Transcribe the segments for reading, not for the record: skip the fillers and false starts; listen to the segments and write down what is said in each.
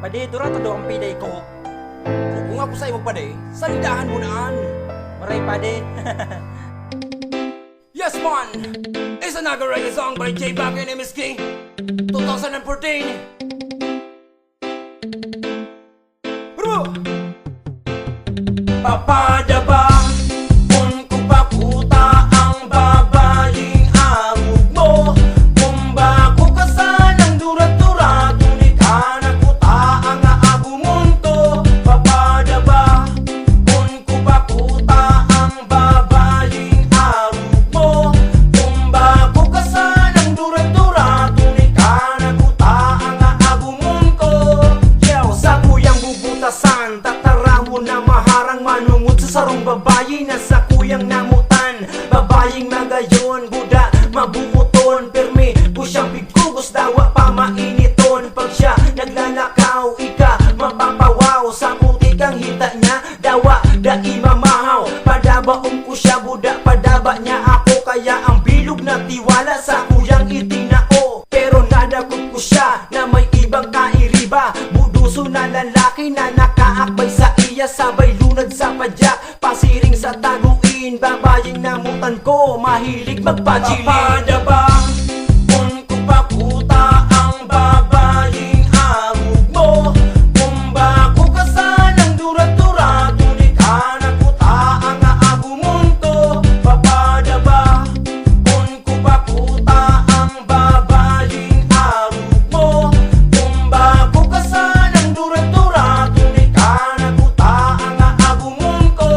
Pade, dura to do ang piday ko. Kung ako sa imo pade, salidahan mo naan. Maray pade. Yes man! It's another reggae song by J Bag and MSK 2014. Papada ba? Kung kupakuta ang babaying awog mo, kung bako ka sanang durat-durat, ngunit anak kuta ang aagumunto. Papada ba? Kung kupakuta ang babaying awog mo, kung bako ka sanang durat-durat, ngunit anak kuta ang aagumunto. Yo, sa kuyang bubutasan, tatara mo na maharang manungod sa sarong babayi na sa kuyang namutan. Babaying magayon, buda, mabubuton, permi, pusyang bigugos, dawa pa mainiton. Pag siya naglalakaw, ika mapapawaw, sa puti kang hita niya, dawa, dai mamahaw. Padabaong ko siya, buda, padaba niya ako, kaya ang bilog na tiwala sa kuyang itinao. Pero nadakot ko siya na may ibang kairiba, buduso na lalaki na nakaakbay sa iya, sabay lunad sa padyak, pasiring sa taguin. Babaying namutan ko, mahilig magpachili. Papada ba? Kung kupakuta ang babaying awog mo, kung bako ka sanang durat-durat, ngunit anak kuta ang aagumunto. Papada ba? Kung kupakuta ang babaying awog mo, kung bako ka sanang durat-durat, ngunit anak kuta ang aagumunto.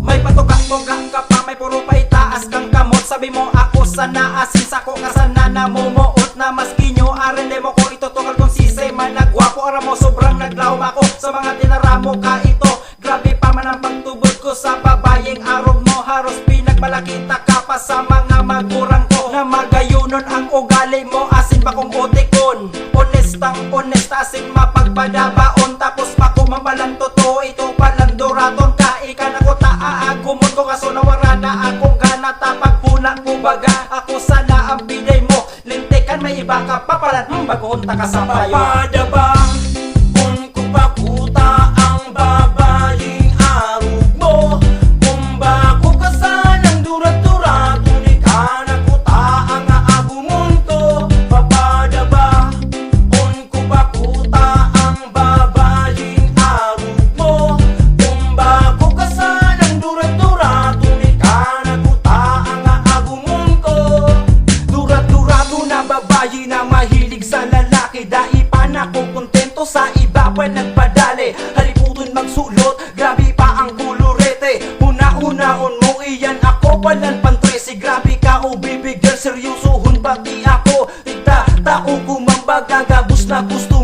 May patuga-tuga ka pa, may puro pa itaas kang kamot. Sabi mo ako sana asin, sako ka sana namumuot na maski nyo arende mo ko itutukal kung sisay man nagwapo. Ara mo sobrang naglawm ako sa mga tinaramo ka ito. Grabe pa man ang pagtubod ko sa babayeng arog mo, haros pinagmalakita ka pa sa mga magurang ko, na magayunon ang ugali mo, asin pa kong utikon. Honestang honesta, asin mapagpadabaon, tapos pa kumabalang totoo, ito palang duraton ka. Ikan ako taaagumon ko, kaso nawara na akong gana, tapag puna ko baga. Ako sana ang biday mo, lintikan may iba ka pa pala, baguhunta ka sa payo. Papada ba? Kung kupakuta ang babaying awog mo, kung bako ka sanang durat-durat, ngunit anak kuta ang aagumunto. Papada ba? Kung kupakuta ang babaying awog mo, kung bako ka sanang durat-durat, ngunit anak kuta ang aagumunto. Durat-durato na babayi na mahilig sa lalaki, dai pa na ko kontento sa iba pa nagpadali. Haliputon magsulot, grabe pa ang kulurete. Una-unaon mo iyan, ako palang pantresi. Grabe ka o baby girl, seryosohon pati ako. Tigta, tao kumambaga, gabos na gusto